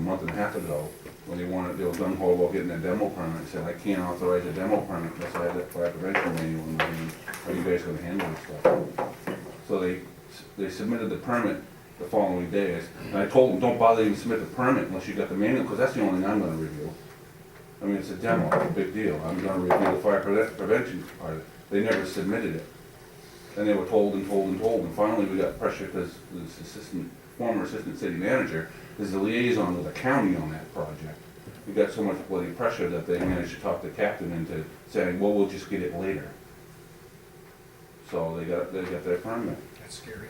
month and a half ago, when they were gung-ho about getting a demo permit, said, I can't authorize a demo permit unless I have that fire prevention manual in my hand. How are you guys gonna handle this stuff? So they submitted the permit the following day, and I told them, don't bother even submit the permit unless you got the manual, because that's the only thing I'm gonna review. I mean, it's a demo, it's a big deal. I'm gonna review the fire prevention part. They never submitted it. And they were told and told and told, and finally we got pressure because this former assistant city manager is the liaison with the county on that project. We got so much bloody pressure that they managed to talk the captain into saying, well, we'll just get it later. So they got their permit. That's scary.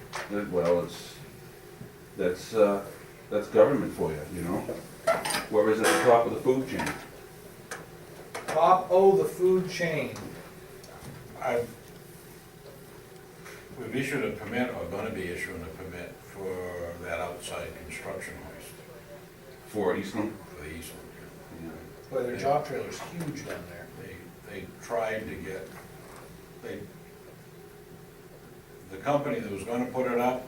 Well, that's government for you, you know? Whoever's at the top of the food chain. Top of the food chain. We've issued a permit, or gonna be issuing a permit for that outside construction hoist For Eastland? for the Eastland. Yeah. Boy, their job trailer's huge down there. They tried to get, the company that was gonna put it up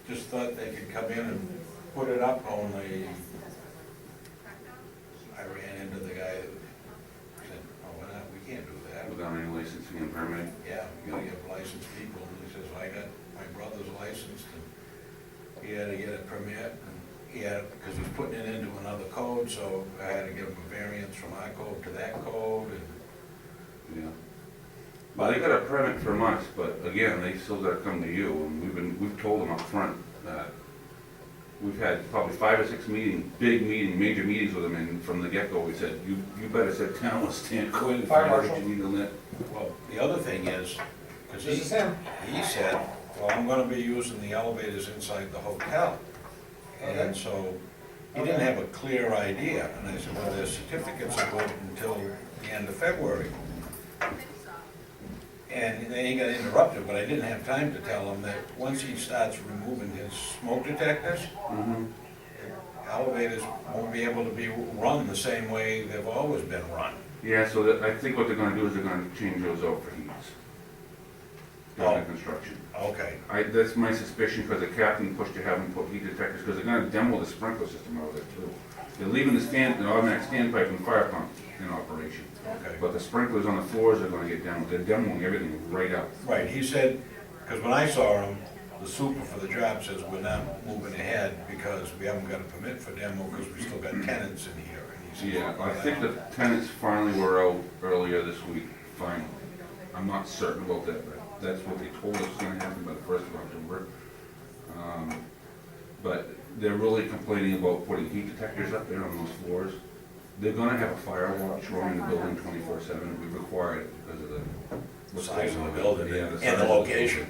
just thought they could come in and put it up, only I ran into the guy that said, oh, we can't do that. Without any licensing and permitting? Yeah, you gotta get licensed people, and he says, I got my brother's licensed, and he had to get a permit, and he had, because he's putting it into another code, so I had to give him a variance from our code to that code, and Yeah. Well, they got a permit from us, but again, they still gotta come to you, and we've told them up front that we've had probably 5 or 6 major meetings with them, and from the get-go, we said, you better sit down with Stan Quinn, Fire find out what marshal. you need on that. well, the other thing is, because This is him. he said, well, I'm gonna be using the elevators inside the hotel. Okay. And so, he didn't have a clear idea, and I said, well, their certificates are good until the end of February. And then he got interrupted, but I didn't have time to tell him that once he starts removing his smoke detectors, elevators won't be able to be run the same way they've always been run. Yeah, so I think what they're gonna do is they're gonna change those out for heats. During the construction. Okay, That's my suspicion, because the captain pushed to have them put heat detectors, because they're gonna demo the sprinkler system out of it too. They're leaving the automatic standpipe and fire pump in operation. okay. But the sprinklers on the floors are gonna get demoed. They're demoing everything right out. Right, he said, because when I saw him, the super for the job says we're not moving ahead because we haven't got a permit for demo because we still got tenants in here. And he says, Yeah, I "Well, think the tenants finally were out earlier this week, finally. I'm not certain about that, but that's what they told us was gonna happen by the 1st of October. But they're really complaining about putting heat detectors up there on those floors. They're gonna have a fire watch running the building 24/7. We require it because of the size of the building Yeah, and size the of location."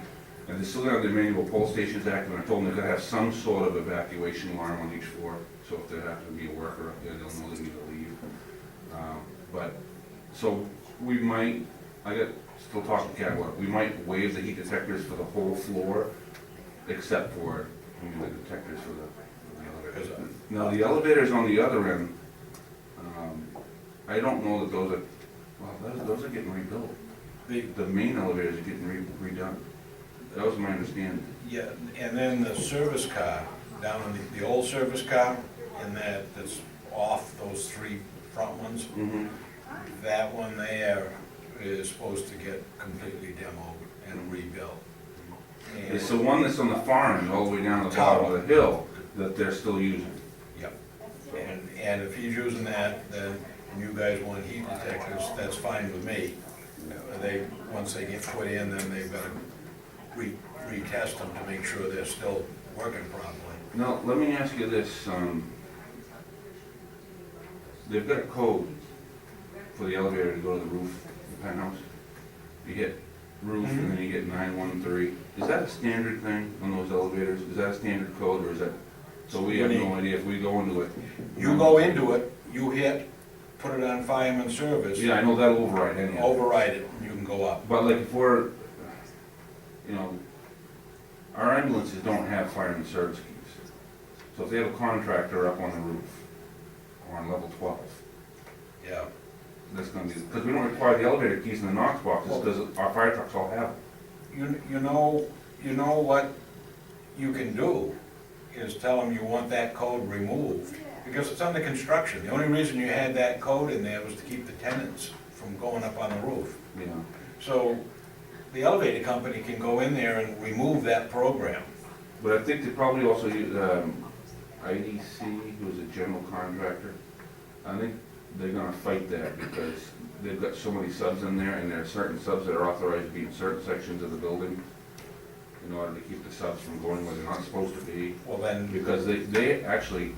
And they still have the manual Pole Stations Act, and I told them they're gonna have some sort of evacuation alarm on each floor, so if there happens to be a worker up there, they'll know they need to leave. So we might, still talking to Cat, we might waive the heat detectors for the whole floor, except for, the detectors for the elevators. Now, the elevators on the other end, I don't know that those are getting rebuilt. The main elevators are getting redone. That was my understanding. Yeah, and then the service car, down in the old service car, that's off those 3 front ones, Mm-hmm. that one there is supposed to get completely demoed and rebuilt. And- It's the one that's on the far end, all the way down to the bottom of the hill, that they're still using. Yep, and if he's using that, then, and you guys want heat detectors, that's fine with me. Once they get put in, then they've got to retest them to make sure they're still working properly. Now, let me ask you this, they've got a code for the elevator to go to the roof, the penthouse. You hit roof and then you get 913. Is that a standard thing on those elevators? Is that a standard code, or is that, so we have no idea if we go into it? You go into it, you hit, put it on fireman service, Yeah, I know that'll override anyhow. override it, and you can go up. But like if we're, our ambulances don't have fireman service keys. So if they have a contractor up on the roof, or on level 12, Yeah, that's gonna be, because we don't require the elevator keys in the Knox boxes, because our fire trucks all have them. you know what you can do is tell them you want that code removed, because it's under construction. The only reason you had that code in there was to keep the tenants from going up on the roof. you know. So the elevator company can go in there and remove that program. But I think they probably also use, IDC, who's a general contractor. I think they're gonna fight that because they've got so many subs in there, and there are certain subs that are authorized to be in certain sections of the building in order to keep the subs from going where they're not supposed to be. Well, then, Because they actually,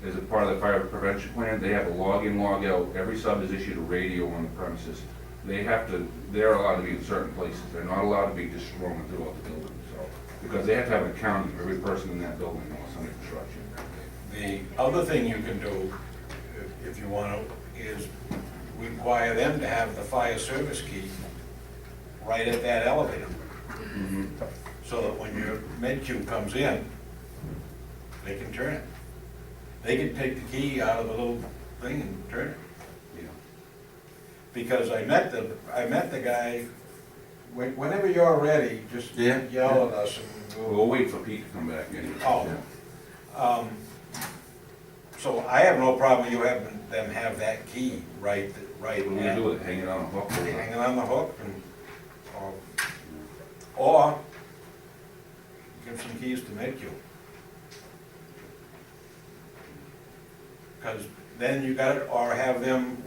as a part of the fire prevention plan, they have a log in, log out. Every sub is issued a radio on the premises. They're allowed to be in certain places. They're not allowed to be just roaming throughout the building, so. Because they have to have an accounting for every person in that building while it's under construction. the other thing you can do, if you want to, is require them to have the fire service key right at that elevator. So that when your med queue comes in, they can turn it. They can take the key out of the little thing and turn it. Yeah. Because I met the guy, whenever you're ready, just Yeah. yell at us and We'll wait for Pete to come back anyway. Oh. Yeah. So I have no problem you having them have that key right What do we at, do with it? Hang it on a hook? hanging on the hook and, or give some keys to make you. Because then you got it, or have them,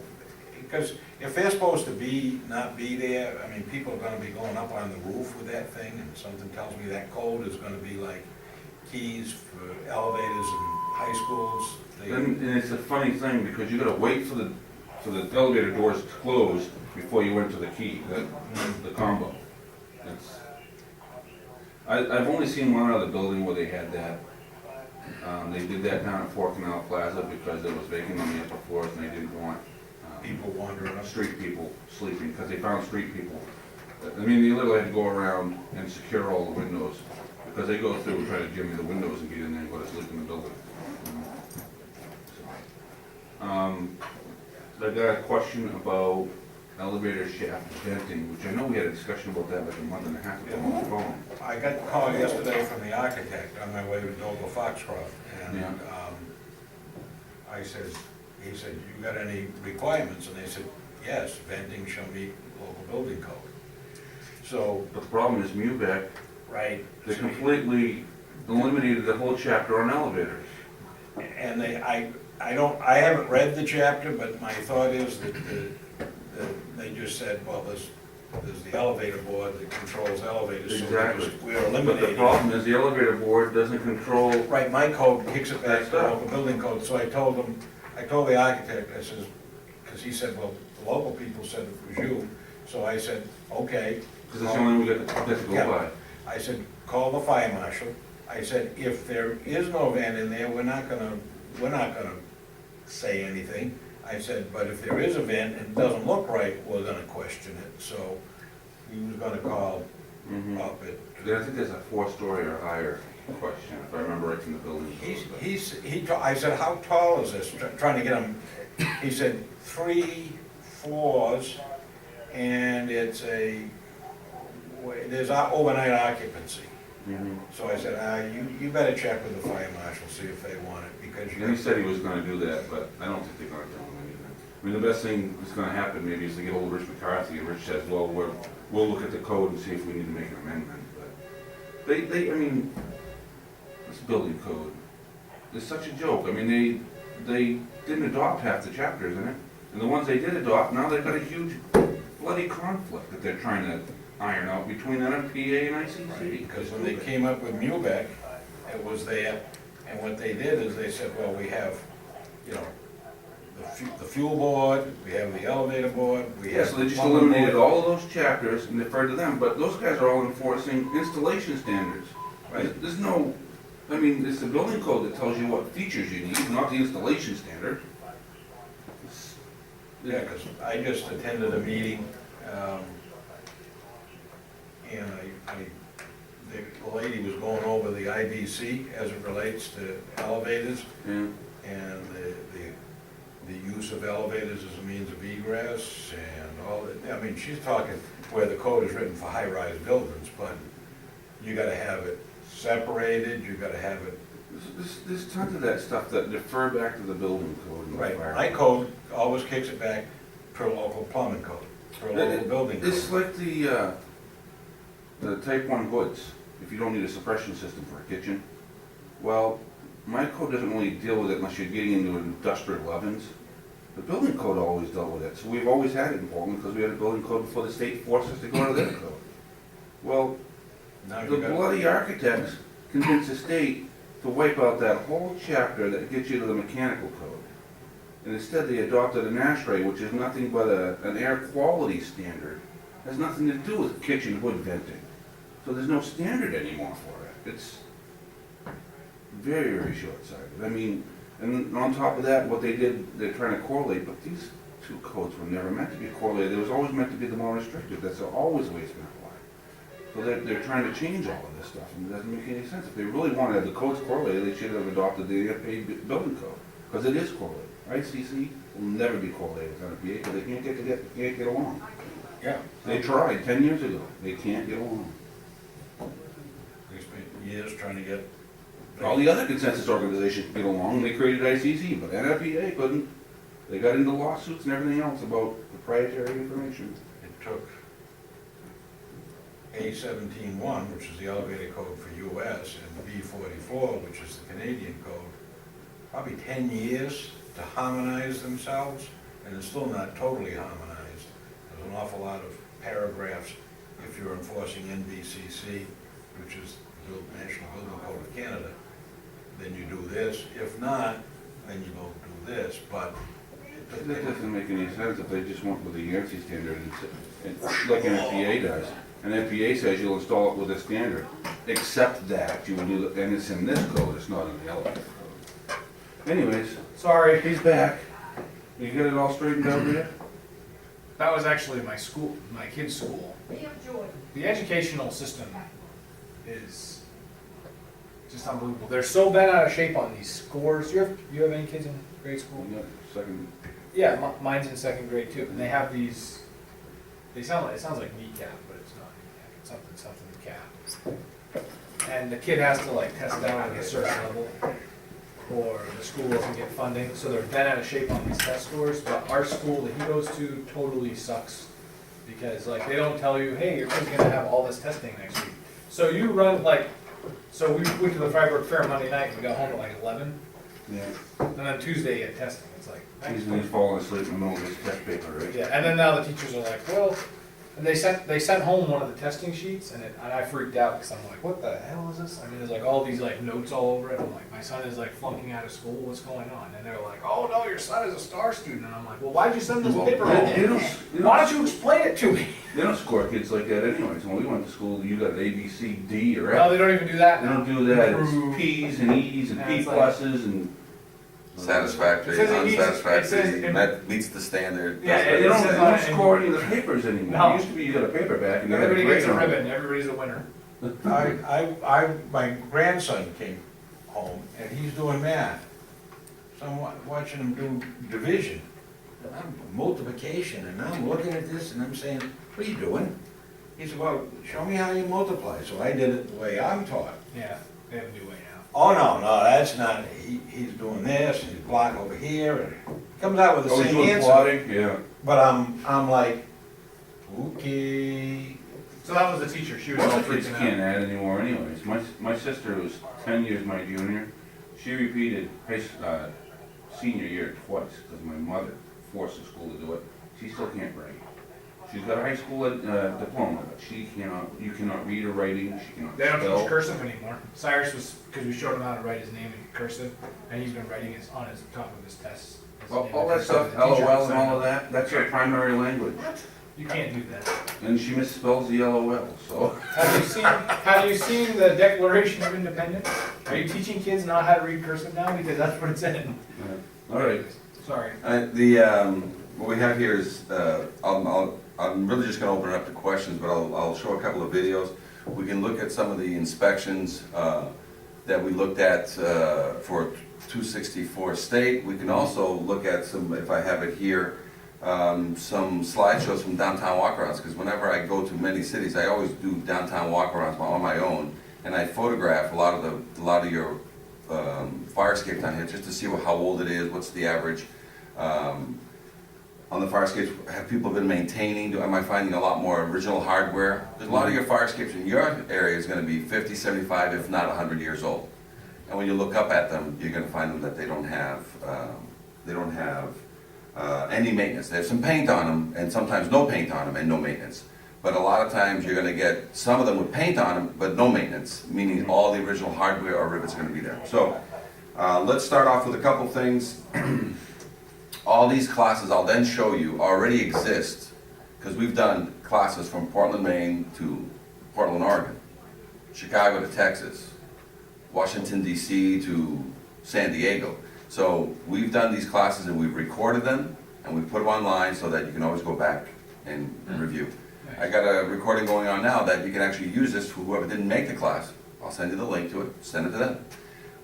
because if they're supposed to not be there, I mean, people are gonna be going up on the roof with that thing, and something tells me that code is gonna be like keys for elevators in high schools. And it's a funny thing, because you gotta wait for the elevator doors to close before you enter the key, the combo. It's, I've only seen one other building where they had that. They did that down at Fort Canal Plaza because it was vacant on the upper floors and they didn't want People wandering up. street people sleeping, because they found street people. I mean, they literally had to go around and secure all the windows, because they go through and try to jimmy the windows and get in there and go to sleep in the building. I got a question about elevator shaft venting, which I know we had a discussion about that like a month and a half ago on the phone. I got a call yesterday from the architect on my way to Dover Foxcroft, and Yeah. he said, you got any requirements? And they said, yes, venting shall meet local building code. So, But the problem is MUBEC, right. they completely eliminated the whole chapter on elevators. And I haven't read the chapter, but my thought is that they just said, well, there's the elevator board that controls elevators. So Exactly. we're But the eliminating. problem is the elevator board doesn't control, Right, my code kicks it back to That's local building code, so I told the architect, I says, because he said, well, the local people said it was you, so I said, okay. because it's the only way we got to go Yeah. by. I said, call the fire marshal. I said, if there is no van in there, we're not gonna say anything. I said, but if there is a van and it doesn't look right, we're gonna question it, so he was gonna call up it. I think there's a 4-story or higher question, if I remember right from the building. I said, how tall is this? Trying to get him, he said, 3 floors, and there's overnight occupancy. So I said, you better check with the fire marshal, see if they want it, because And he said he was gonna do that, but I don't think they're gonna tell him anything. I mean, the best thing that's gonna happen maybe is to get old Rich McCarthy, and Rich says, well, we'll look at the code and see if we need to make an amendment, but I mean, this building code is such a joke. I mean, they didn't adopt half the chapters in it, and the ones they did adopt, now they've got a huge bloody conflict that they're trying to iron out between NFPA and ICC. because when they came up with MUBEC, it was there, and what they did is they said, well, we have, you know, the fuel board, we have the elevator board, we Yeah, have. so they just plumbing eliminated board. all of those chapters and deferred to them, but those guys are all enforcing installation standards. Right. There's no, I mean, it's the building code that tells you what features you need, not the installation standard. It's- Yeah, because I just attended a meeting, and the lady was going over the IBC as it relates to elevators, Yeah, and the use of elevators as a means of egress, and all that. I mean, she's talking where the code is written for high-rise buildings, but you gotta have it separated, you gotta have it There's tons of that stuff that defer back to the building code and the Right, fire. my code always kicks it back per local plumbing code, per local building It's code. like the type 1 hoods, if you don't need a suppression system for a kitchen. Well, my code doesn't really deal with it unless you're getting into industrial ovens. The building code always dealt with it, so we've always had it in Portland because we had a building code before the state forced us to go to their code. Well, Now the you got, bloody architects convinced the state to wipe out that whole chapter that gets you to the mechanical code. And instead they adopted an ASHRAE, which is nothing but an air quality standard. Has nothing to do with kitchen hood venting. So there's no standard anymore for it. It's very, very short-sighted. I mean, and on top of that, what they did, they're trying to correlate, but these two codes were never meant to be correlated. It was always meant to be the more restrictive. That's always the way it's been applied. So they're trying to change all of this stuff, and it doesn't make any sense. If they really wanted the codes correlated, they should have adopted the NFPA building code, because it is correlated. ICC will never be correlated with NFPA, because they can't get along. yeah, They tried 10 years ago. They can't get along. they spent years trying to get. All the other consensus organizations could get along, and they created ICC, but NFPA couldn't. They got into lawsuits and everything else about proprietary information. It took A17-1, which is the elevator code for US, and B44, which is the Canadian code, probably 10 years to harmonize themselves, and it's still not totally harmonized. There's an awful lot of paragraphs if you're enforcing NBCC, which is the National Building Code of Canada, then you do this. If not, then you don't do this, but That doesn't make any sense if they just went with the ANSI standard and like an FPA does. An FPA says you'll install it with a standard, except that you will do, and it's in this code, it's not in the elevator code. Anyways, Sorry, he's back. You got it all straightened out there? that was actually my school, my kid's school. The educational system is just unbelievable. They're so bent out of shape on these scores. You have any kids in grade school? Yeah, second, Yeah, mine's in second grade too, and they have these, it sounds like kneecap, but it's not kneecap, it's something cap. And the kid has to like test out at a certain level, or the school doesn't get funding, so they're bent out of shape on these test scores, but our school that he goes to totally sucks. Because like, they don't tell you, hey, your kid's gonna have all this testing next week. So you run like, so we went to the Freiburg Fair Monday night, and we got home at like 11, yeah. and then Tuesday you had testing, it's like. He's falling asleep in the middle of his test paper, right? Yeah, and then now the teachers are like, well, and they sent home one of the testing sheets, and I freaked out, because I'm like, what the hell is this? I mean, there's like all these like notes all over it, I'm like, my son is like flunking out of school, what's going on? And they're like, oh no, your son is a star student, and I'm like, well, why'd you send this Well, paper they home? don't- Why don't you explain it to me? They don't score kids like that anyways. When we went to school, you got A, B, C, D, or Well, F. they don't even do that They now. don't do that. Improve. It's P's and E's and And P it's like- pluses and. Satisfactory, It says it needs- it unsatisfactory, says- that meets the standard. Yeah, They it don't, says they on don't it, and- score any of the papers anymore. No. It used to be you got a paper back and you had a Everybody grade gets a on it. ribbon, everybody's a winner. my grandson came home, and he's doing math. So I'm watching him do division, and multiplication, and I'm looking at this, and I'm saying, what are you doing? He said, well, show me how you multiply. So I did it the way I'm taught. Yeah, they have a new way now. Oh, no, that's not, he's doing this, he's block over here, and comes out with the Oh, he's same doing answer. plotting? Yeah. But I'm like, okay. So that was the teacher, she was Most all of the kids freaking can't out. add anymore anyways. My sister was 10 years my junior. She repeated senior year twice because my mother forced the school to do it. She still can't write. She's got a high school diploma, but you cannot read her writing, she cannot They don't spell. teach cursive anymore. Cyrus was, because we showed him how to write his name in cursive, and he's been writing it on his top of his tests. his All name all in that cursive. stuff, The teacher LOL said, and all of that, that's her primary language. You can't do that. And she misspells the LOL, so. Have you seen the Declaration of Independence? Are you teaching kids not how to read cursive now? Because that's what it's in. All right. Sorry. What we have here is, I'm really just gonna open it up to questions, but I'll show a couple of videos. We can look at some of the inspections that we looked at for 264 State. We can also look at some, if I have it here, some slideshows from downtown walkarounds, because whenever I go to many cities, I always do downtown walkarounds on my own, and I photograph a lot of your fire escape down here, just to see how old it is, what's the average. On the fire escapes, have people been maintaining, am I finding a lot more original hardware? Because a lot of your fire escapes in your area is gonna be 50, 75, if not 100 years old. And when you look up at them, you're gonna find them that they don't have any maintenance. They have some paint on them, and sometimes no paint on them and no maintenance. But a lot of times, you're gonna get some of them with paint on them, but no maintenance, meaning all the original hardware or rivets are gonna be there. So, let's start off with a couple things. All these classes I'll then show you already exist, because we've done classes from Portland, Maine to Portland, Oregon, Chicago to Texas, Washington DC to San Diego. So we've done these classes and we've recorded them and we put them online so that you can always go back and review. I got a recording going on now that you can actually use this for whoever didn't make the class. I'll send you the link to it, send it to them.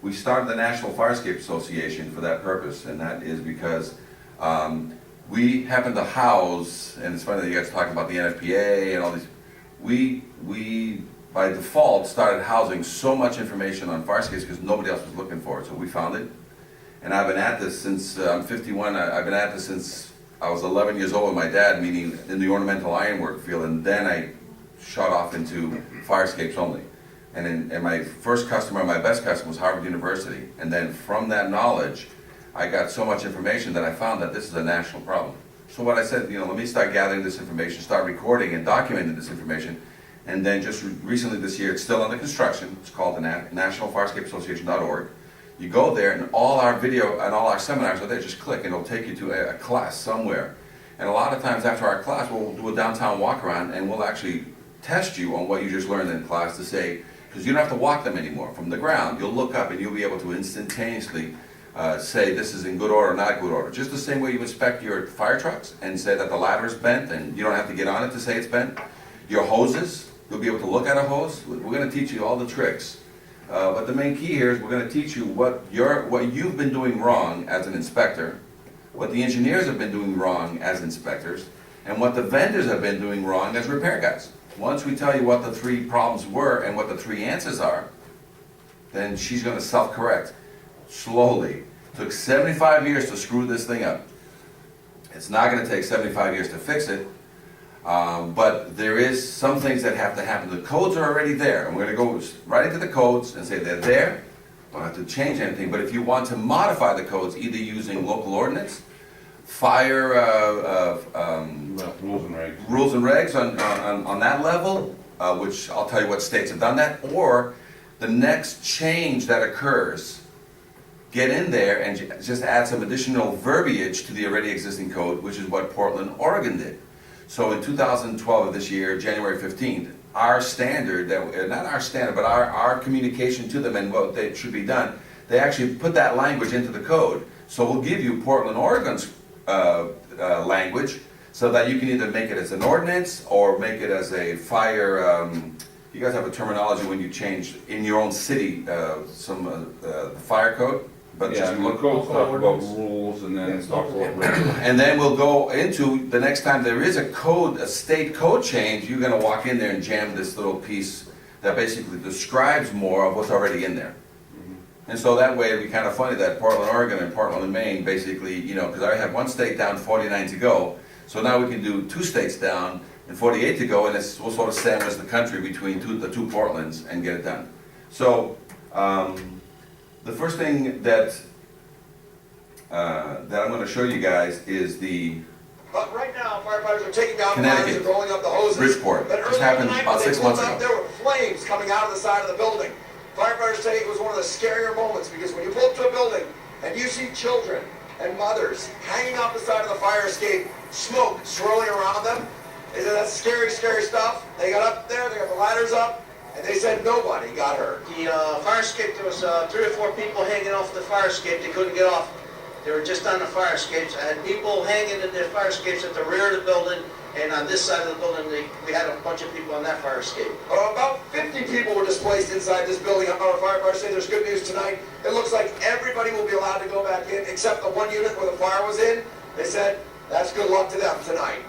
We started the National Fire Escape Association for that purpose, and that is because we happen to house, and it's funny that you guys are talking about the NFPA and all these, we by default started housing so much information on fire escapes because nobody else was looking for it, so we found it. And I've been at this since, I'm 51, I've been at this since I was 11 years old with my dad, meaning in the ornamental ironwork field, and then I shot off into fire escapes only. And my first customer, my best customer was Harvard University, and then from that knowledge, I got so much information that I found that this is a national problem. So what I said, let me start gathering this information, start recording and documenting this information, and then just recently this year, it's still under construction, it's called the nationalfireescapeassociation.org. You go there and all our video and all our seminars are there, just click and it'll take you to a class somewhere. And a lot of times after our class, we'll do a downtown walk around and we'll actually test you on what you just learned in class to say, because you don't have to walk them anymore. From the ground, you'll look up and you'll be able to instantaneously say this is in good order or not good order. Just the same way you inspect your fire trucks and say that the ladder is bent and you don't have to get on it to say it's bent. Your hoses, you'll be able to look at a hose. We're going to teach you all the tricks. But the main key here is we're going to teach you what you've been doing wrong as an inspector, what the engineers have been doing wrong as inspectors, and what the vendors have been doing wrong as repair guys. Once we tell you what the 3 problems were and what the 3 answers are, then she's going to self-correct slowly. Took 75 years to screw this thing up. It's not going to take 75 years to fix it, but there is some things that have to happen. The codes are already there, and we're going to go right into the codes and say they're there. Don't have to change anything, but if you want to modify the codes, either using local ordinance, fire rules and regs on that level, which I'll tell you what states have done that, or the next change that occurs, get in there and just add some additional verbiage to the already existing code, which is what Portland, Oregon did. So in 2012 of this year, January 15th, our standard, not our standard, but our communication to them and what they should be done, they actually put that language into the code. So we'll give you Portland, Oregon's language, so that you can either make it as an ordinance or make it as a fire, you guys have a terminology when you change in your own city some the fire code? But Yeah, just and the code talk about rules and then it talks about regulations. and then we'll go into, the next time there is a code, a state code change, you're gonna walk in there and jam this little piece that basically describes more of what's already in there. And so that way it'd be kind of funny that Portland, Oregon and Portland, Maine, basically, because I have one state down, 49 to go, so now we can do 2 states down and 48 to go, and we'll sort of sandwich the country between the two Portlands and get it done. So, the first thing that I'm going to show you guys is the But right now, firefighters are taking down Connecticut, lines and rolling up the hoses. Bridgeport. But Just earlier happened tonight, about when they 6 months pulled up, ago. there were flames coming out of the side of the building. Firefighters say it was one of the scarier moments because when you pull up to a building and you see children and mothers hanging off the side of the fire escape, smoke swirling around them, they said that's scary, scary stuff. They got up there, they got the ladders up, and they said nobody got hurt. The fire escape, there was 3 or 4 people hanging off the fire escape. They couldn't get off. They were just on the fire escapes. I had people hanging in their fire escapes at the rear of the building, and on this side of the building, we had a bunch of people on that fire escape. About 50 people were displaced inside this building. Our firefighters say there's good news tonight. It looks like everybody will be allowed to go back in except the one unit where the fire was in. They said that's good luck to them tonight.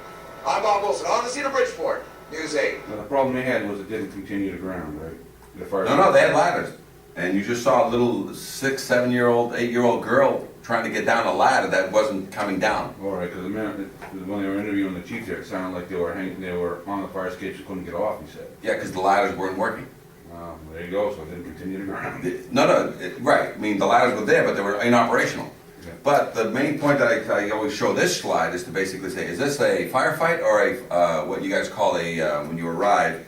I'm Bob Wilson, on the scene of Bridgeport, News 8. Now, the problem they had was it didn't continue to ground, right? The fire. No, they had ladders. and you just saw a little 6, 7-year-old, 8-year-old girl trying to get down a ladder that wasn't coming down. All right, because when they were interviewing the chief there, it sounded like they were on the fire escapes and couldn't get off, he said. Yeah, because the ladders weren't working. There you go, so it didn't continue to go around. Right, I mean, the ladders were there, but they were inoperational. Yeah. But the main point that I always show this slide is to basically say, is this a firefight or a, what you guys call a, when you arrive,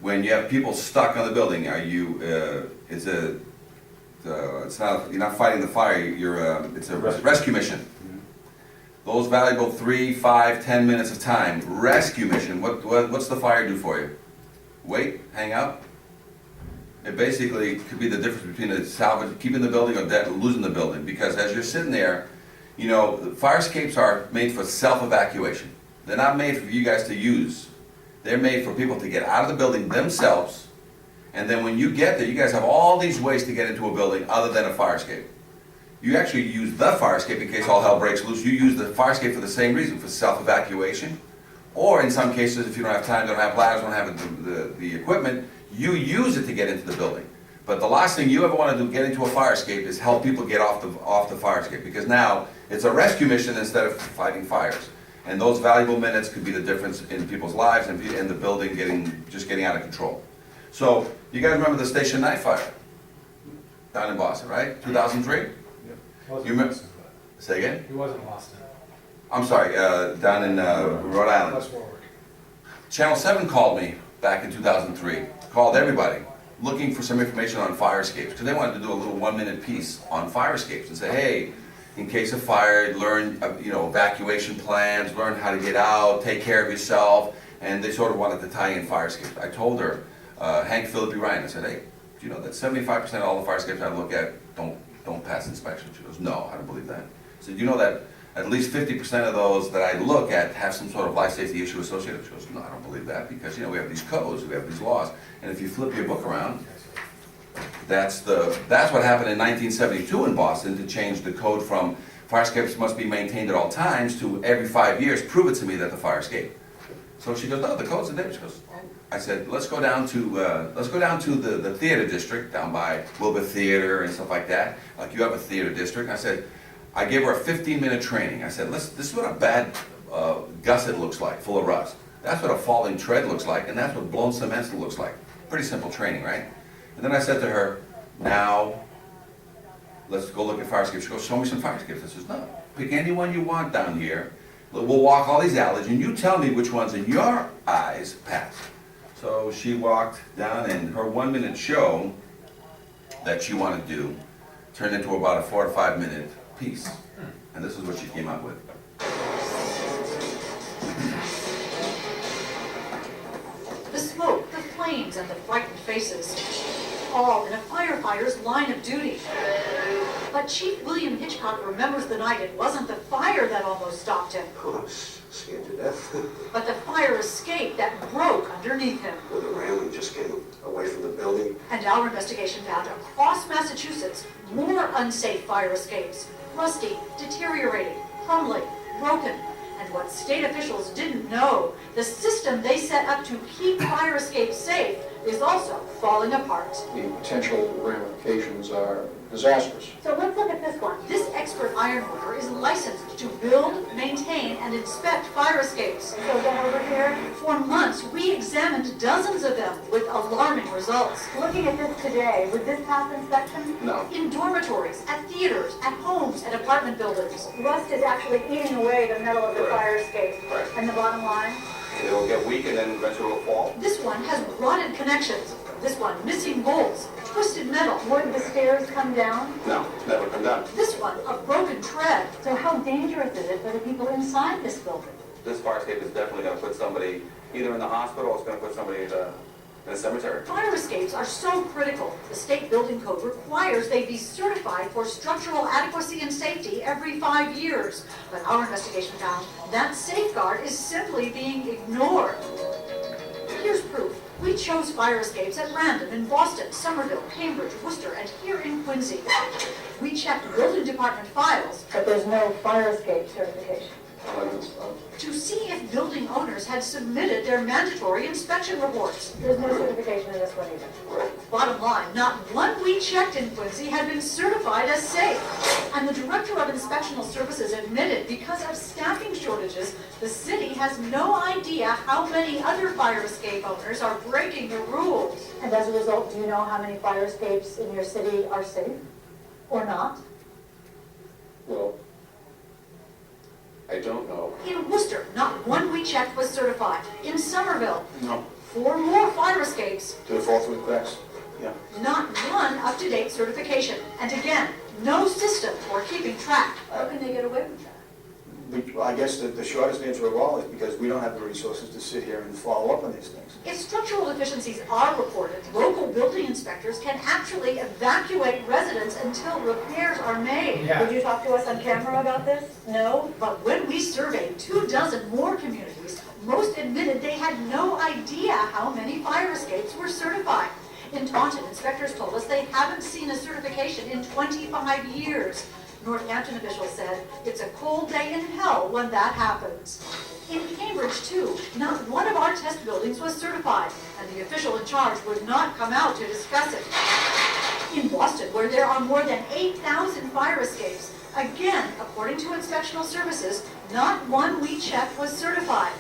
when you have people stuck on the building, are you, it's not, you're not fighting the fire, it's a rescue mission. Those valuable 3, 5, 10 minutes of time, rescue mission, what's the fire do for you? Wait, hang out? It basically could be the difference between a salvage, keeping the building or losing the building, because as you're sitting there, you know, the fire escapes are made for self-evacuation. They're not made for you guys to use. They're made for people to get out of the building themselves, and then when you get there, you guys have all these ways to get into a building other than a fire escape. You actually use the fire escape in case all hell breaks loose. You use the fire escape for the same reason, for self-evacuation. Or in some cases, if you don't have time, don't have ladders, don't have the equipment, you use it to get into the building. But the last thing you ever want to do, get into a fire escape, is help people get off the fire escape. Because now, it's a rescue mission instead of fighting fires. And those valuable minutes could be the difference in people's lives and the building getting out of control. So, you guys remember the Station 9 fire? Down in Boston, right? 2003? Yep. Wasn't You remember- Boston, but Say again? he wasn't lost in. I'm sorry, down in Rhode Island. West Warwick. Channel 7 called me back in 2003, called everybody, looking for some information on fire escapes, because they wanted to do a little 1-minute piece on fire escapes and say, hey, in case of fire, learn, evacuation plans, learn how to get out, take care of yourself, and they sort of wanted to tie in fire escapes. I told her, Hank Philippi Ryan, I said, hey, do you know that 75% of all the fire escapes I look at don't pass inspection? She goes, no, I don't believe that. I said, you know that at least 50% of those that I look at have some sort of life safety issue associated. She goes, no, I don't believe that, because we have these codes, we have these laws, and if you flip your book around, that's what happened in 1972 in Boston to change the code from fire escapes must be maintained at all times to every 5 years, prove it to me that the fire escaped. So she goes, no, the code's in there. She goes, oh. I said, let's go down to the theater district down by Wilbur Theater and stuff like that. Like you have a theater district. I said, I gave her a 15-minute training. I said, this is what a bad gusset looks like, full of rust. That's what a falling tread looks like, and that's what blown cement looks like. Pretty simple training, right? And then I said to her, now, let's go look at fire escapes. She goes, show me some fire escapes. I says, no, pick any one you want down here. We'll walk all these alleys, and you tell me which ones in your eyes pass. So she walked down, and her 1-minute show that she wanted to do turned into about a 4 to 5 minute piece. And this is what she came up with. The smoke, the flames, and the frightened faces, all in a firefighter's line of duty. But Chief William Hitchcock remembers the night it wasn't the fire that almost stopped him, Oh, I was scared to death. but the fire escape that broke underneath him. When the railing just came away from the building. And our investigation found across Massachusetts more unsafe fire escapes, rusty, deteriorating, crumbling, broken. And what state officials didn't know, the system they set up to keep fire escapes safe is also falling apart. The potential ramifications are disastrous. So let's look at this one. This expert ironworker is licensed to build, maintain, and inspect fire escapes. So then over here, for months, we examined dozens of them with alarming results. Looking at this today, would this pass inspection? No. In dormitories, at theaters, at homes, and apartment buildings. Rust is actually eating away the metal of the fire escape. Right. And the bottom line? It'll get weak and then eventually it'll fall. This one has rotted connections. This one missing bolts, twisted metal. Would the stairs come down? No, it's never come down. This one, a broken tread. So how dangerous is it for the people inside this building? This fire escape is definitely going to put somebody either in the hospital or it's going to put somebody in a cemetery. Fire escapes are so critical. The state building code requires they be certified for structural adequacy and safety every 5 years. But our investigation found that safeguard is simply being ignored. Here's proof. We chose fire escapes at random in Boston, Somerville, Cambridge, Worcester, and here in Quincy. We checked building department files. But there's no fire escape certification. to see if building owners had submitted their mandatory inspection reports. There's no certification in this one either. Bottom line, not one we checked in Quincy had been certified as safe. And the Director of Inspectional Services admitted because of staffing shortages, the city has no idea how many other fire escape owners are breaking the rules. And as a result, do you know how many fire escapes in your city are safe or not? Well, I don't know. In Worcester, not one we checked was certified. In Somerville, No. 4 more fire escapes, To the fourth with cracks? Yeah. not one up-to-date certification. And again, no system for keeping track. How can they get away with that? I guess the shortest answer of all is because we don't have the resources to sit here and follow up on these things. If structural deficiencies are reported, local building inspectors can actually evacuate residents until repairs are made. Yeah. Did you talk to us on camera about this? No? But when we surveyed 24 more communities, most admitted they had no idea how many fire escapes were certified. In Taunton, inspectors told us they haven't seen a certification in 25 years. Northampton officials said it's a cold day in hell when that happens. In Cambridge, too, not one of our test buildings was certified, and the official in charge would not come out to discuss it. In Boston, where there are more than 8,000 fire escapes, again, according to inspectional services, not one we checked was certified.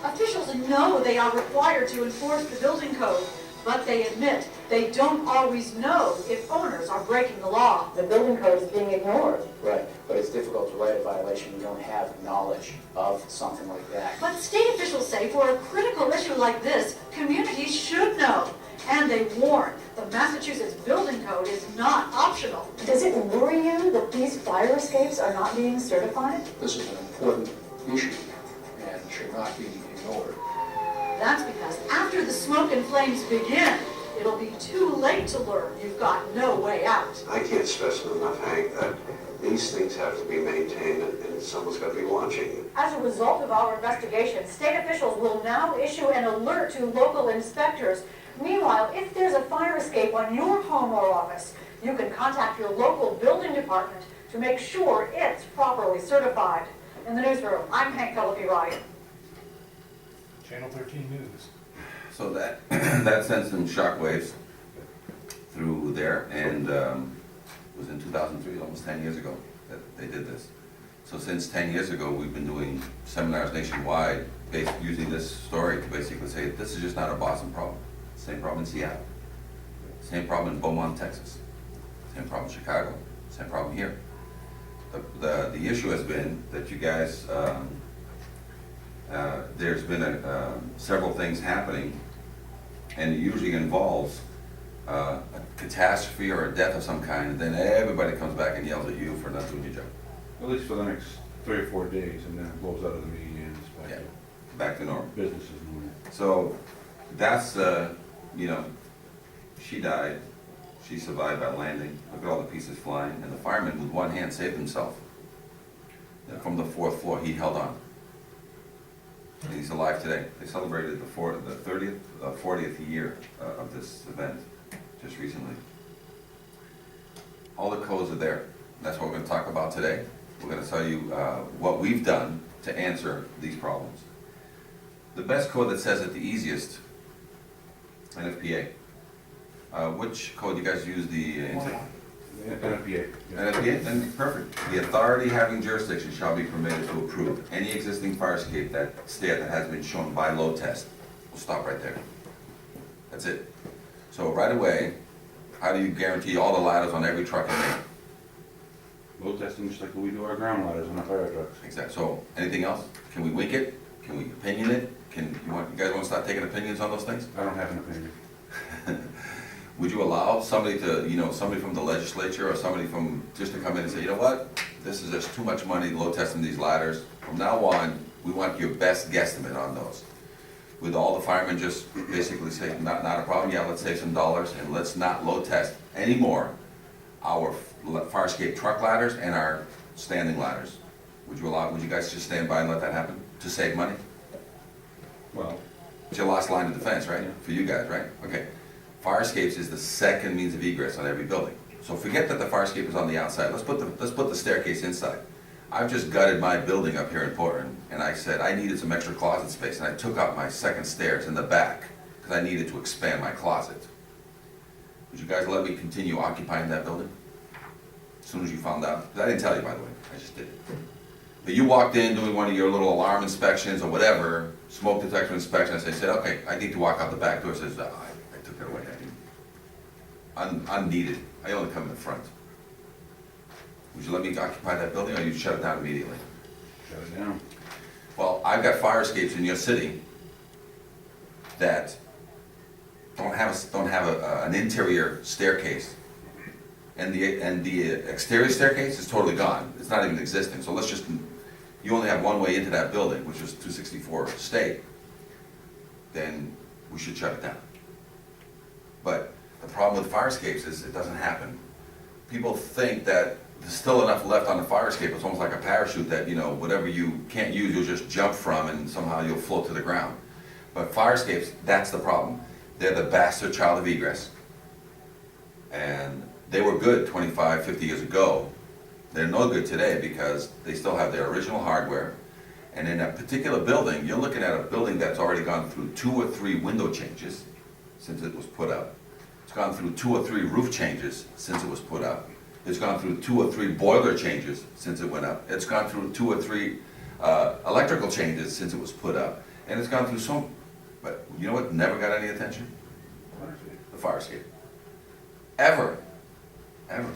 Officials know they are required to enforce the building code, but they admit they don't always know if owners are breaking the law. The building code is being ignored. Right, but it's difficult to write a violation when you don't have knowledge of something like that. But state officials say for a critical issue like this, communities should know. And they warn, the Massachusetts building code is not optional. Does it worry you that these fire escapes are not being certified? This is an important issue and should not be ignored. That's because after the smoke and flames begin, it'll be too late to learn you've got no way out. I can't stress it enough, Hank, that these things have to be maintained and someone's got to be watching. As a result of our investigation, state officials will now issue an alert to local inspectors. Meanwhile, if there's a fire escape on your home or office, you can contact your local building department to make sure it's properly certified. In the newsroom, I'm Hank Philippi-Wright. Channel 13 News. So that, that sent some shockwaves through there, and it was in 2003, almost 10 years ago, that they did this. So since 10 years ago, we've been doing seminars nationwide, using this story to basically say, this is just not a Boston problem. Same problem in Seattle. Same problem in Beaumont, Texas. Same problem in Chicago. Same problem here. The issue has been that you guys, there's been several things happening, and it usually involves a catastrophe or a death of some kind, and then everybody comes back and yells at you for not doing your job. At least for the next 3 or 4 days, and then it blows out of the media and it's back Yeah, to back to normal. business as normal. So that's, you know, she died, she survived by landing, look at all the pieces flying, and the fireman with one hand saved himself. And from the 4th floor, he held on. And he's alive today. They celebrated the 40th year of this event just recently. All the codes are there. That's what we're going to talk about today. We're going to tell you what we've done to answer these problems. The best code that says it the easiest, NFPA. Which code you guys use? The NFPA. NFPA? Then perfect. The authority having jurisdiction shall be permitted to approve any existing fire escape that has been shown by load test. We'll stop right there. That's it. So right away, how do you guarantee all the ladders on every truck in there? Load testing just like we do our ground ladders on our fire trucks. Exactly. So anything else? Can we wink it? Can we opinion it? You guys want to start taking opinions on those things? I don't have an opinion. Would you allow somebody to, somebody from the legislature or somebody from, just to come in and say, you know what? This is just too much money load testing these ladders. From now on, we want your best guesstimate on those. With all the firemen just basically say, not a problem, yeah, let's save some dollars and let's not load test anymore our fire escape truck ladders and our standing ladders. Would you guys just stand by and let that happen to save money? Well, It's your last line of defense, right? For you guys, right? Okay. Fire escapes is the second means of egress on every building. So forget that the fire escape is on the outside. Let's put the staircase inside. I've just gutted my building up here in Portland, and I said I needed some extra closet space, and I took out my second stairs in the back, because I needed to expand my closet. Would you guys let me continue occupying that building? As soon as you found out? 'Cause I didn't tell you, by the way, I just did it. But you walked in doing one of your little alarm inspections or whatever, smoke detector inspection, I said, okay, I need to walk out the back door, says, I took it away, I'm needed, I only come in the front. Would you let me occupy that building, or you shut it down immediately? Shut it down. Well, I've got fire escapes in your city that don't have an interior staircase. And the exterior staircase is totally gone, it's not even existing, so let's just, you only have one way into that building, which is 264 State, then we should shut it down. But the problem with fire escapes is it doesn't happen. People think that there's still enough left on the fire escape, it's almost like a parachute that, you know, whatever you can't use, you'll just jump from and somehow you'll float to the ground. But fire escapes, that's the problem. They're the bastard child of egress. And they were good 25, 50 years ago. They're no good today because they still have their original hardware. And in a particular building, you're looking at a building that's already gone through 2 or 3 window changes since it was put up. It's gone through 2 or 3 roof changes since it was put up. It's gone through 2 or 3 boiler changes since it went up. It's gone through 2 or 3 electrical changes since it was put up. And it's gone through some, but you know what never got any attention? The fire escape. Ever. Ever.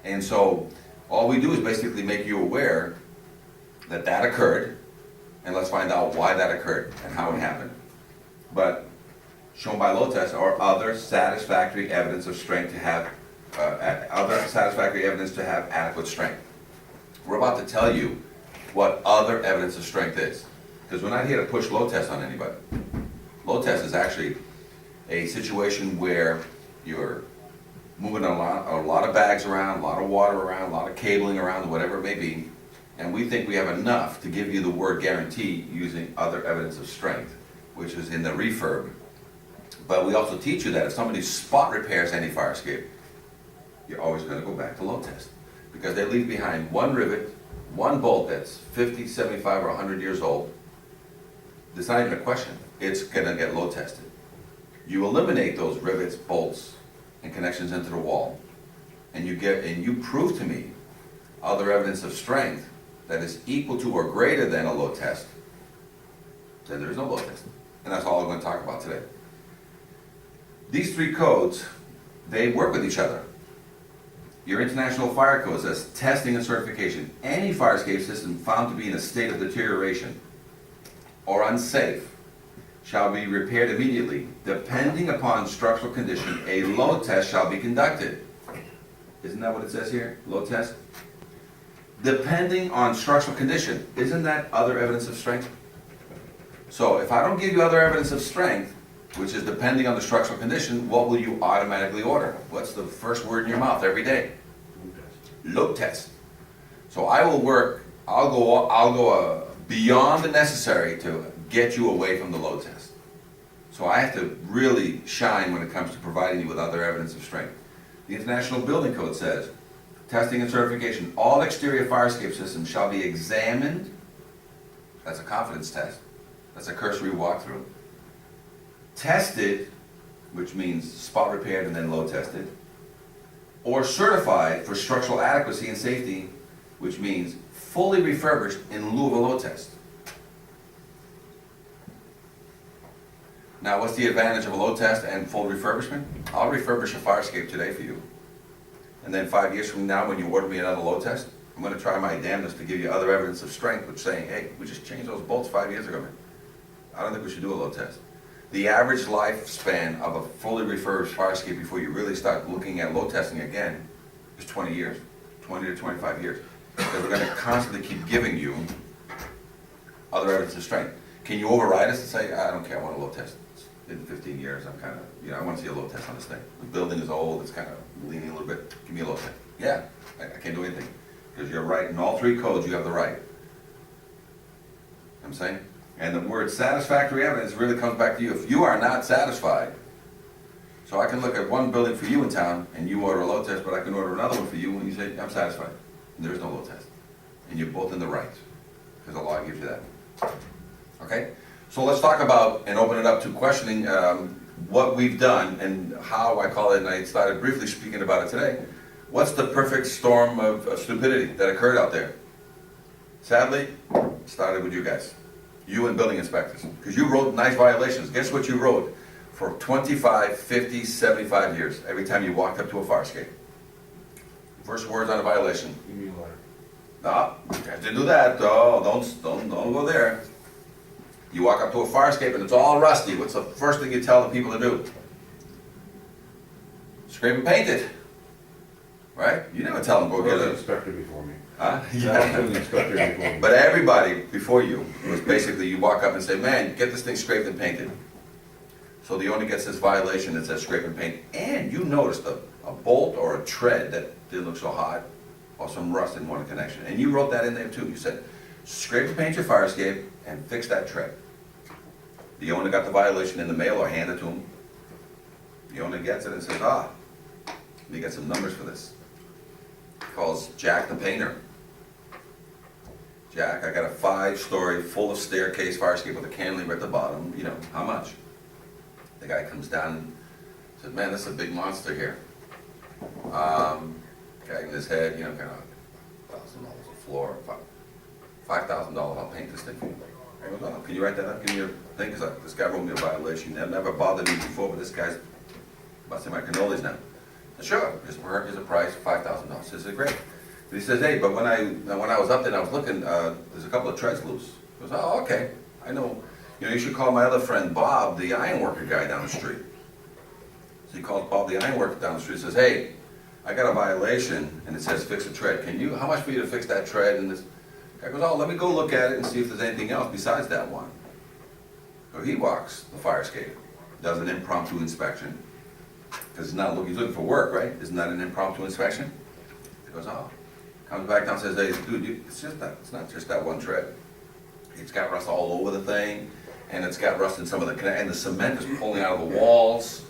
And so all we do is basically make you aware that that occurred, and let's find out why that occurred and how it happened. But shown by load test or other satisfactory evidence of strength to have adequate strength. We're about to tell you what other evidence of strength is, because we're not here to push load test on anybody. Load test is actually a situation where you're moving a lot of bags around, a lot of water around, a lot of cabling around, whatever it may be, and we think we have enough to give you the word guarantee using other evidence of strength, which is in the refurb. But we also teach you that if somebody spot repairs any fire escape, you're always going to go back to load test, because they leave behind one rivet, one bolt that's 50, 75, or 100 years old. There's not even a question. It's going to get load tested. You eliminate those rivets, bolts, and connections into the wall, and you prove to me other evidence of strength that is equal to or greater than a load test, then there is no load test. And that's all I'm going to talk about today. These 3 codes, they work with each other. Your International Fire Code says testing and certification. Any fire escape system found to be in a state of deterioration or unsafe shall be repaired immediately. Depending upon structural condition, a load test shall be conducted. Isn't that what it says here? Load test? Depending on structural condition. Isn't that other evidence of strength? So if I don't give you other evidence of strength, which is depending on the structural condition, what will you automatically order? What's the first word in your mouth every day? Load test. So I will work, I'll go beyond the necessary to get you away from the load test. So I have to really shine when it comes to providing you with other evidence of strength. The International Building Code says, testing and certification, all exterior fire escape systems shall be examined. That's a confidence test. That's a cursory walkthrough. Tested, which means spot repaired and then load tested, or certified for structural adequacy and safety, which means fully refurbished in lieu of a load test. Now, what's the advantage of a load test and full refurbishment? I'll refurbish a fire escape today for you. And then 5 years from now, when you order me another load test, I'm going to try my damnedest to give you other evidence of strength, which saying, hey, we just changed those bolts 5 years ago, man. I don't think we should do a load test. The average lifespan of a fully refurbished fire escape before you really start looking at load testing again is 20 years, 20 to 25 years. Because we're going to constantly keep giving you other evidence of strength. Can you override us and say, I don't care, I want a load test? In 15 years, I'm kind of, I want to see a load test on this thing. The building is old, it's kind of leaning a little bit. Give me a load test. Yeah, I can't do anything. Because you're right, in all 3 codes you have the right. You know what I'm saying? And the word satisfactory evidence really comes back to you. If you are not satisfied, so I can look at one building for you in town and you order a load test, but I can order another one for you and you say, I'm satisfied. And there is no load test. and you're both in the right, because the law gives you that. Okay? So let's talk about, and open it up to questioning what we've done and how I call it, and I started briefly speaking about it today. What's the perfect storm of stupidity that occurred out there? Sadly, it started with you guys. You and building inspectors. Because you wrote nice violations. Guess what you wrote? For 25, 50, 75 years, every time you walked up to a fire escape. First words on a violation. Give me a letter. No, you have to do that. Oh, don't go there. You walk up to a fire escape and it's all rusty. What's the first thing you tell the people to do? Scrape and paint it. Right? You never tell them go get There was an it. inspector before me. Huh? There was an inspector before me. But everybody before you was basically, you walk up and say, man, get this thing scraped and painted. So the owner gets this violation that says scrape and paint, and you noticed a bolt or a tread that didn't look so hot, or some rust in one connection. And you wrote that in there too. You said, scrape and paint your fire escape and fix that tread. The owner got the violation in the mail or handed to him. The owner gets it and says, let me get some numbers for this. Calls Jack the painter. Jack, I got a 5-story, full of staircase fire escape with a cantilever at the bottom, you know, how much? The guy comes down and says, man, this is a big monster here. Guy in his head, you know, kind of $1,000 a floor, $5,000, I'll paint this thing for you. I goes, oh, can you write that up? Give me your thing, because this guy wrote me a violation. That never bothered me before, but this guy's busting my cannolis now. Sure, here's a price, $5,000. He says, great. But he says, hey, but when I was up there and I was looking, there's a couple of treads loose. He goes, oh, okay, I know. You know, you should call my other friend Bob, the ironworker guy down the street. So he calls Bob, the ironworker down the street, says, hey, I got a violation, and it says fix a tread. How much for you to fix that tread? And this guy goes, oh, let me go look at it and see if there's anything else besides that one. So he walks the fire escape, does an impromptu inspection. Because he's looking for work, right? Isn't that an impromptu inspection? He goes, oh. Comes back down and says, hey, dude, it's not just that one tread. It's got rust all over the thing, and it's got rust in some of and the cement is pulling out of the walls.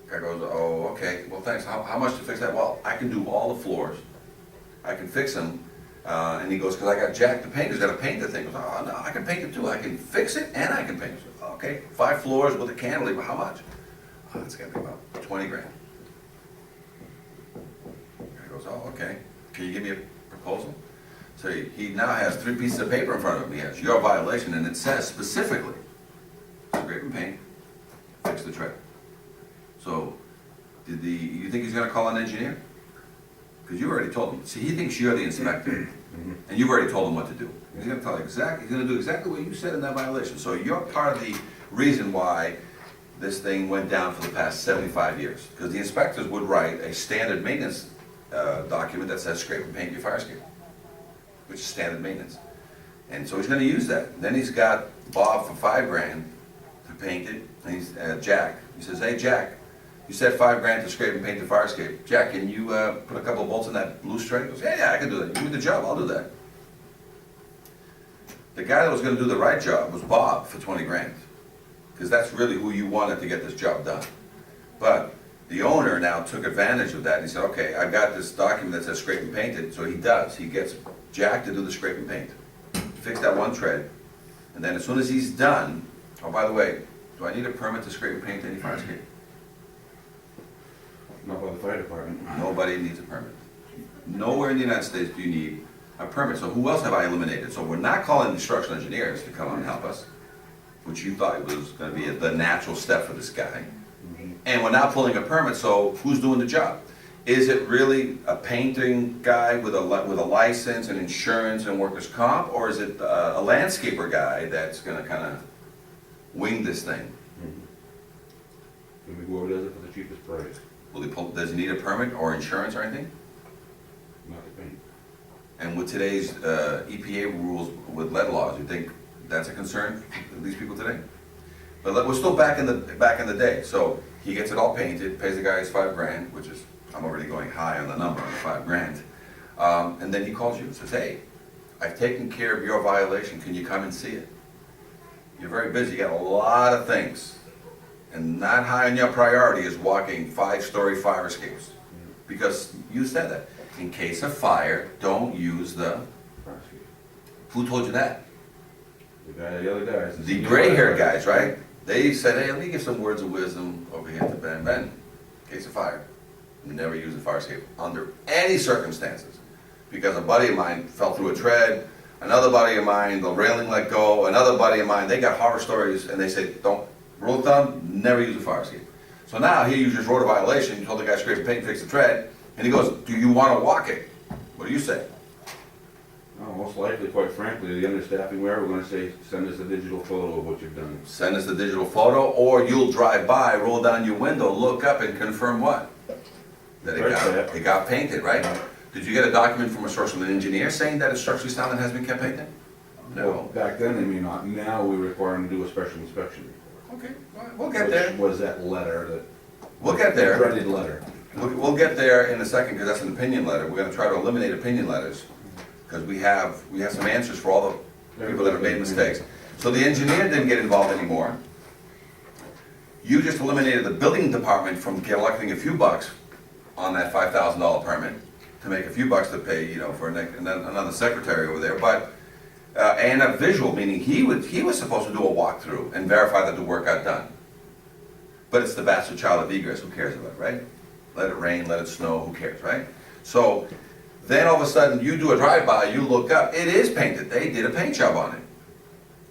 Guy goes, oh, okay, well, thanks. How much to fix that? Well, I can do all the floors. I can fix them. And he goes, because I got Jack the painter, he's got to paint the thing. He goes, oh, no, I can paint it too. I can fix it and I can paint it. Okay, 5 floors with a cantilever, how much? Oh, it's going to be about 20 grand. Guy goes, oh, okay. Can you give me a proposal? So he now has 3 pieces of paper in front of him. He has your violation, and it says specifically, scrape and paint, fix the tread. So, you think he's going to call an engineer? Because you already told him. See, he thinks you're the inspector, and you've already told him what to do. He's going to tell you exactly. He's going to do exactly what you said in that violation. So you're part of the reason why this thing went down for the past 75 years. Because the inspectors would write a standard maintenance document that says scrape and paint your fire escape, which is standard maintenance. And so he's going to use that. Then he's got Bob for 5 grand to paint it. And he's Jack. He says, hey Jack, you said 5 grand to scrape and paint the fire escape. Jack, can you put a couple of bolts in that loose tread? He goes, yeah, I can do that. Give me the job, I'll do that. The guy that was going to do the right job was Bob for 20 grand. Because that's really who you wanted to get this job done. But the owner now took advantage of that, and he said, okay, I've got this document that says scrape and paint it, so he does. He gets Jack to do the scrape and paint, fix that one tread, and then as soon as he's done, oh, by the way, do I need a permit to scrape and paint any fire escape? Not by the fire department. Nobody needs a permit. Nowhere in the United States do you need a permit. So who else have I eliminated? So we're not calling the structural engineers to come and help us, which you thought was going to be the natural step for this guy. And we're not pulling a permit, so who's doing the job? Is it really a painting guy with a license and insurance and workers' comp, or is it a landscaper guy that's going to kind of wing this thing? Maybe whoever does it for the cheapest price, Does he need a permit or insurance or anything? not to paint. And with today's EPA rules with lead laws, you think that's a concern for these people today? But we're still back in the day. So he gets it all painted, pays the guy his 5 grand, which is, I'm already going high on the number on the 5 grand. And then he calls you and says, hey, I've taken care of your violation. Can you come and see it? You're very busy. You got a lot of things. And not high on your priority is walking 5-story fire escapes. Because you said that. in case of fire, don't use the, Fire escape. who told you that? The other guys. The gray-haired guys, right? They said, hey, let me give some words of wisdom over here to Ben. Ben, in case of fire, never use a fire escape under any circumstances. Because a buddy of mine fell through a tread, another buddy of mine, the railing let go, another buddy of mine, they got horror stories, and they say, don't, rule of thumb, never use a fire escape. So now, here you just wrote a violation, you told the guy scrape the paint, fix the tread, and he goes, do you want to walk it? What do you say? No, most likely, quite frankly, the understaffing, we're gonna say, send us a digital photo of what you've done. Send us the digital photo, or you'll drive by, roll down your window, look up and confirm what? That it got painted, right? Did you get a document from a source from an engineer saying that it's structurally sound and has been kept painted? Well, No. back then, they may not, now we require them to do a special inspection report. Okay, we'll get there. Which was that letter, that We'll get there. dreaded letter. We'll get there in a second, because that's an opinion letter. We're gonna try to eliminate opinion letters, because we have some answers for all the people that have made mistakes. So the engineer didn't get involved anymore. You just eliminated the building department from collecting a few bucks on that $5,000 permit, to make a few bucks to pay, you know, for another secretary over there, but, and a visual, meaning he was supposed to do a walkthrough and verify that the work got done. But it's the bastard child of egress, who cares about it, right? Let it rain, let it snow, who cares, right? So, then all of a sudden, you do a drive-by, you look up, it is painted, they did a paint job on it.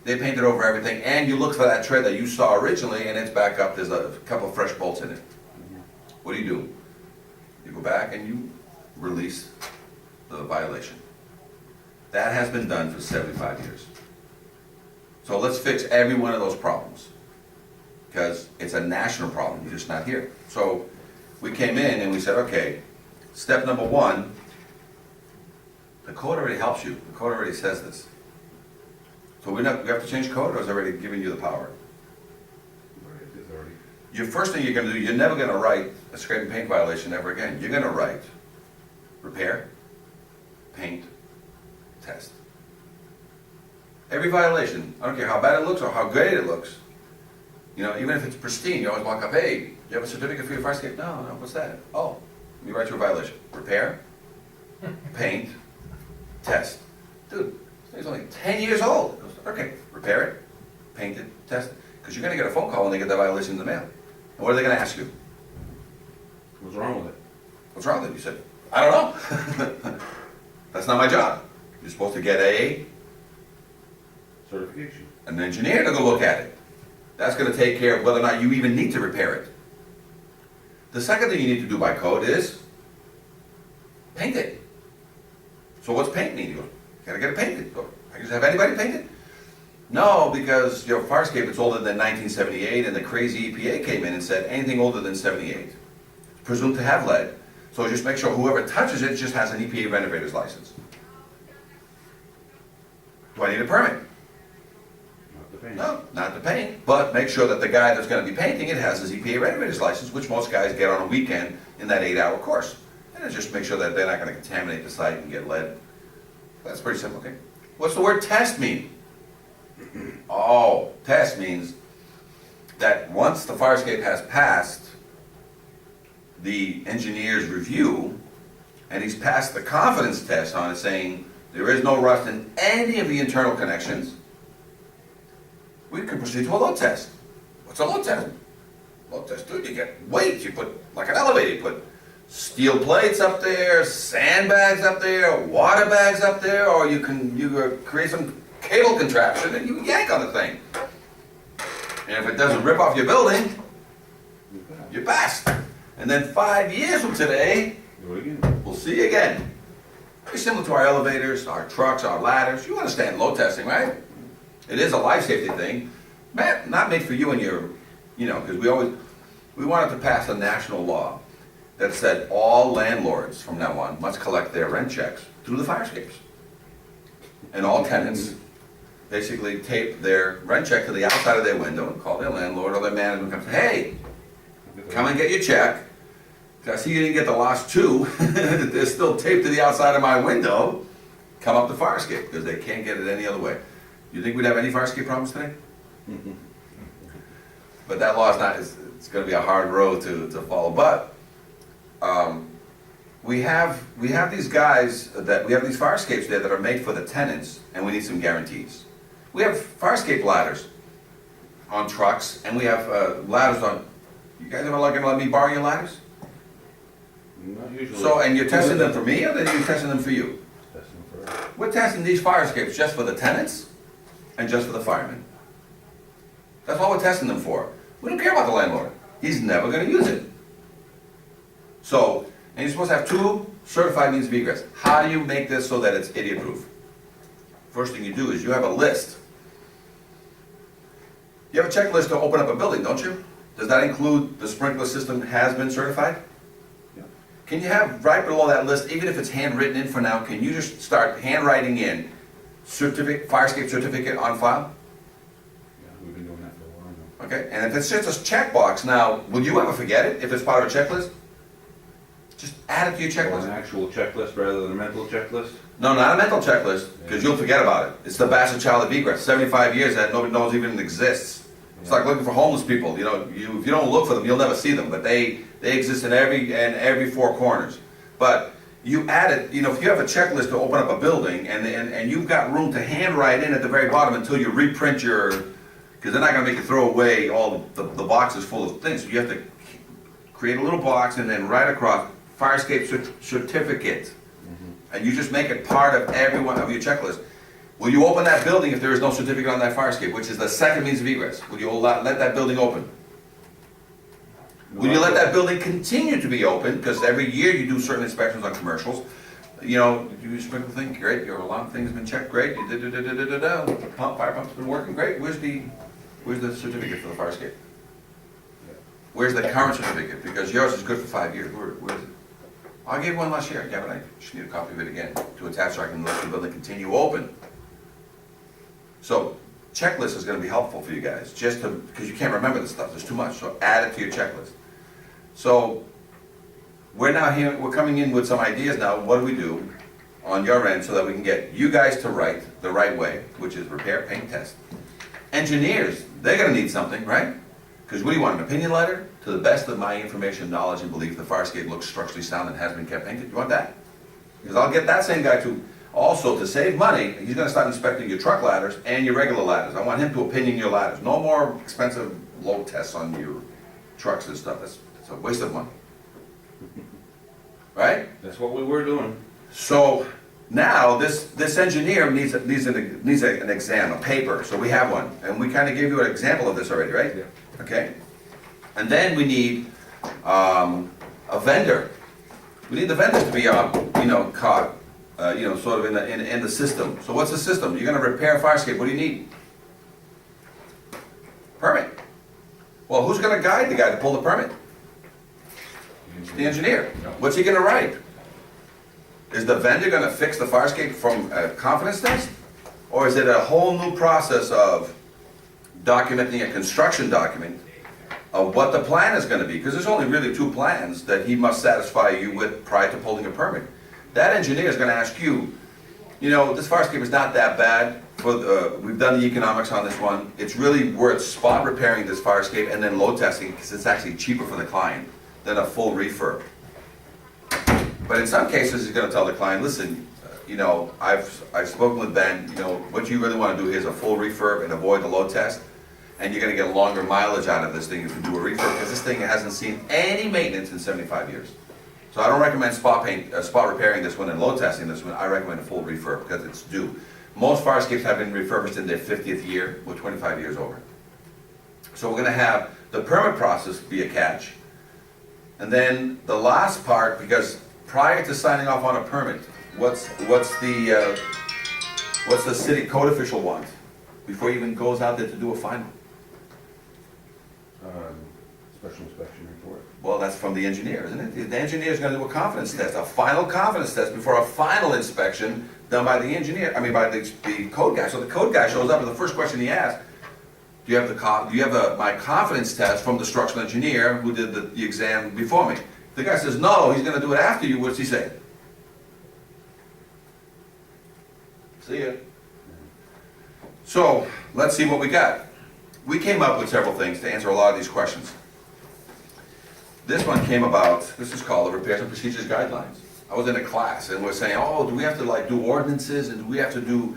They painted over everything, and you look for that tread that you saw originally, and it's back up, there's a couple of fresh bolts in it. What do? You go back and you release the violation. That has been done for 75 years. So let's fix every one of those problems, because it's a national problem, you're just not here. So we came in and we said, okay, step number one, the code already helps you, the code already says this. So we have to change code, or is it already giving you the power? It's already- Your first thing you're gonna do, you're never gonna write a scrape and paint violation ever again. You're gonna write repair, paint, test. Every violation, I don't care how bad it looks or how great it looks, you know, even if it's pristine, you always walk up, hey, you have a certificate for your fire escape? No, what's that? Oh, let me write you a violation. Repair, paint, test. Dude, this thing's only 10 years old. Okay, repair it, paint it, test it. Because you're gonna get a phone call when they get that violation in the mail. And what are they gonna ask you? What's wrong with it? What's wrong with it? You said, I don't know. That's not my job. You're supposed to get Certification. an engineer to go look at it. That's gonna take care of whether or not you even need to repair it. The second thing you need to do by code is paint it. So what's paint mean? You gotta get it painted. I can just have anybody paint it? No, because your fire escape is older than 1978, and the crazy EPA came in and said anything older than 78 presumed to have lead. So just make sure whoever touches it just has an EPA renovator's license. Do I need a permit? Not the paint. No, not to paint, but make sure that the guy that's gonna be painting it has his EPA renovator's license, which most guys get on a weekend in that 8-hour course. And then just make sure that they're not gonna contaminate the site and get lead. That's pretty simple, okay? What's the word test mean? Oh, test means that once the fire escape has passed the engineer's review, and he's passed the confidence test on it, saying there is no rust in any of the internal connections, we can proceed to a load test. What's a load test? Load test, dude, you get weights, you put, like an elevator, you put steel plates up there, sandbags up there, water bags up there, or you create some cable contraption and you yank on the thing. And if it doesn't rip off your building, you passed. And then 5 years from today, Do it again. we'll see you again. Very similar to our elevators, our trucks, our ladders. You understand load testing, right? It is a life safety thing. Not made for you and your, you know, because we wanted to pass a national law that said all landlords from now on must collect their rent checks through the fire escapes. And all tenants basically tape their rent check to the outside of their window and call their landlord or their manager and come say, hey, come and get your check. I see you didn't get the last two. They're still taped to the outside of my window. Come up the fire escape, because they can't get it any other way. You think we'd have any fire escape problems today? But that law is not, it's gonna be a hard road to follow. But we have these guys we have these fire escapes there that are made for the tenants, and we need some guarantees. We have fire escape ladders on trucks, and we have ladders on, you guys ever gonna let me borrow your ladders? Not usually. So, and you're testing them for me, or then you're testing them for you? Testing for- We're testing these fire escapes just for the tenants and just for the firemen. That's all we're testing them for. We don't care about the landlord. He's never gonna use it. So, and you're supposed to have 2 certified means of egress. How do you make this so that it's idiot-proof? First thing you do is you have a list. You have a checklist to open up a building, don't you? Does that include the sprinkler system has been certified? Yeah. Can you have right below that list, even if it's handwritten in for now, can you just start handwriting in fire escape certificate on file? Yeah, we've been doing that for a while now. Okay, and if it's just a checkbox, now, will you ever forget it if it's part of a checklist? Just add it to your Or an checklist. actual checklist rather than a mental checklist? No, not a mental checklist, because you'll forget about it. It's the bastard child of egress, 75 years that nobody knows even exists. It's like looking for homeless people, you know, if you don't look for them, you'll never see them, but they exist in every 4 corners. But you add it, you know, if you have a checklist to open up a building, and you've got room to handwrite in at the very bottom until you reprint your, because they're not gonna make you throw away all the boxes full of things, so you have to create a little box and then write across, fire escape certificate. And you just make it part of every one of your checklist. Will you open that building if there is no certificate on that fire escape, which is the second means of egress? Will you let that building open? Will you let that building continue to be open, because every year you do certain inspections on commercials? You know, you do your sprinkler thing, great, your alarm thing's been checked, great, you did, fire pump's been working, great, where's the certificate for the fire escape? Where's the current certificate? Because yours is good for 5 years, where is it? I gave one last year, yeah, but I just need a copy of it again to attach so I can let the building continue open. So, checklist is gonna be helpful for you guys, just to, because you can't remember this stuff, there's too much, so add it to your checklist. So, we're coming in with some ideas now, what do we do on your end so that we can get you guys to write the right way, which is repair, paint, test. Engineers, they're gonna need something, right? Because what do you want, an opinion letter? To the best of my information, knowledge, and belief, the fire escape looks structurally sound and has been kept painted. You want that? Because I'll get that same guy to, also to save money, he's gonna start inspecting your truck ladders and your regular ladders. I want him to opinion your ladders. No more expensive load tests on your trucks and stuff. It's a waste of money. Right? That's what we were doing. So now this engineer needs an exam, a paper. So we have one, and we kind of gave you an example of this already, right? Yeah. Okay. And then we need a vendor. We need the vendors to be, caught, sort of in the system. So what's the system? You're going to repair a fire escape. What do you need? Permit. Well, who's going to guide the guy to pull the permit? The engineer. What's he going to write? Is the vendor going to fix the fire escape from a confidence test? Or is it a whole new process of documenting a construction document of what the plan is going to be? Because there's only really 2 plans that he must satisfy you with prior to pulling a permit. That engineer is going to ask you, this fire escape is not that bad. We've done the economics on this one. It's really worth spot repairing this fire escape and then load testing, because it's actually cheaper for the client than a full refurb. But in some cases, he's going to tell the client, listen, I've spoken with Ben, what you really want to do here is a full refurb and avoid the load test, and you're going to get longer mileage out of this thing if you do a refurb, because this thing hasn't seen any maintenance in 75 years. So I don't recommend spot repairing this one and load testing this one. I recommend a full refurb because it's due. Most fire escapes have been refurbished in their 50th year. We're 25 years over. So we're going to have the permit process be a catch. And then the last part, because prior to signing off on a permit, what's the city code official want before he even goes out there to do a final? Special inspection report. Well, that's from the engineer, isn't it? The engineer is going to do a confidence test, a final confidence test before a final inspection done by the engineer, by the code guy. So the code guy shows up and the first question he asks, do you have my confidence test from the structural engineer who did the exam before me? The guy says, no, he's going to do it after you. What's he say? See ya. So, let's see what we got. We came up with several things to answer a lot of these questions. This one came about, this is called the Repairs and Procedures Guidelines. I was in a class and we're saying, oh, do we have to like do ordinances and do we have to do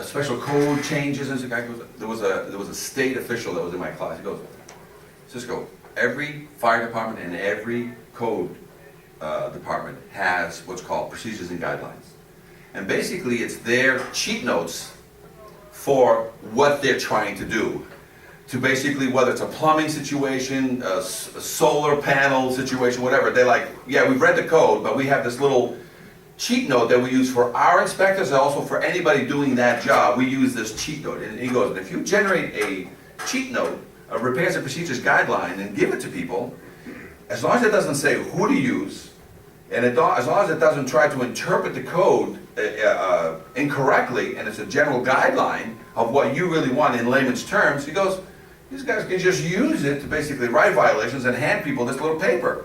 special code changes? And the guy goes, there was a state official that was in my class. He goes, Cisco, every fire department and every code department has what's called procedures and guidelines. And basically it's their cheat notes for what they're trying to do. To basically, whether it's a plumbing situation, a solar panel situation, whatever, they're like, yeah, we've read the code, but we have this little cheat note that we use for our inspectors and also for anybody doing that job. We use this cheat note. And he goes, if you generate a cheat note, a repairs and procedures guideline, and give it to people, as long as it doesn't say who to use, and as long as it doesn't try to interpret the code incorrectly, and it's a general guideline of what you really want in layman's terms, he goes, these guys can just use it to basically write violations and hand people this little paper.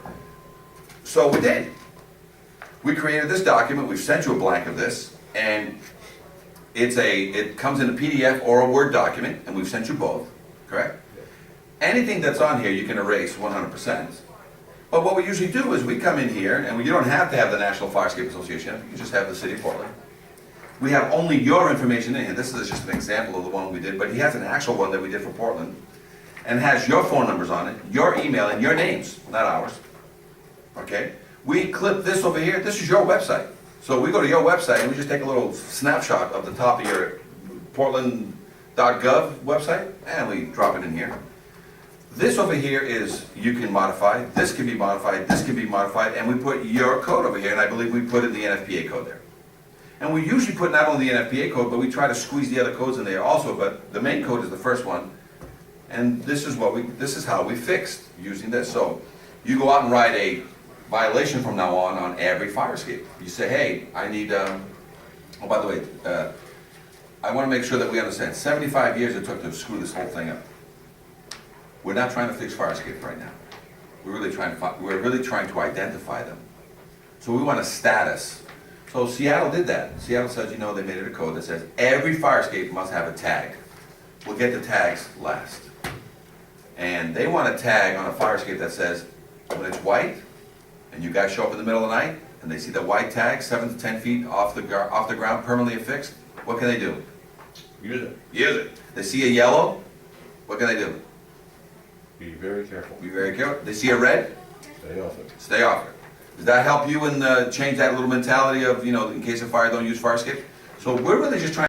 So we did. We created this document, we've sent you a blank of this, and it comes in a PDF or a Word document, and we've sent you both, correct? Anything that's on here you can erase 100%. But what we usually do is we come in here, and you don't have to have the National Fire Escape Association, you can just have the City of Portland. We have only your information in here. This is just an example of the one we did, but he has an actual one that we did for Portland, and has your phone numbers on it, your email, and your names, not ours. Okay? We clip this over here. This is your website. So we go to your website, and we just take a little snapshot of the top of your portland.gov website, and we drop it in here. This over here is, you can modify, this can be modified, this can be modified, and we put your code over here, and I believe we put in the NFPA code there. And we usually put not only the NFPA code, but we try to squeeze the other codes in there also, but the main code is the first one. And this is how we fixed using this. So you go out and write a violation from now on every fire escape. You say, hey, I need, oh, by the way, I want to make sure that we understand, 75 years it took to screw this whole thing up. We're not trying to fix fire escapes right now. We're really trying to identify them. So we want a status. So Seattle did that. Seattle says, you know, they made it a code that says every fire escape must have a tag. We'll get the tags last. And they want a tag on a fire escape that says, when it's white, and you guys show up in the middle of the night, and they see the white tag, 7 to 10 feet off the ground, permanently affixed, what can they do? Use it. Use it. They see a yellow, what can they do? Be very careful. Be very careful. They see a red? Stay off it. Stay off it. Does that help you in change that little mentality of, you know, in case of fire, don't use fire escape? So we're really just trying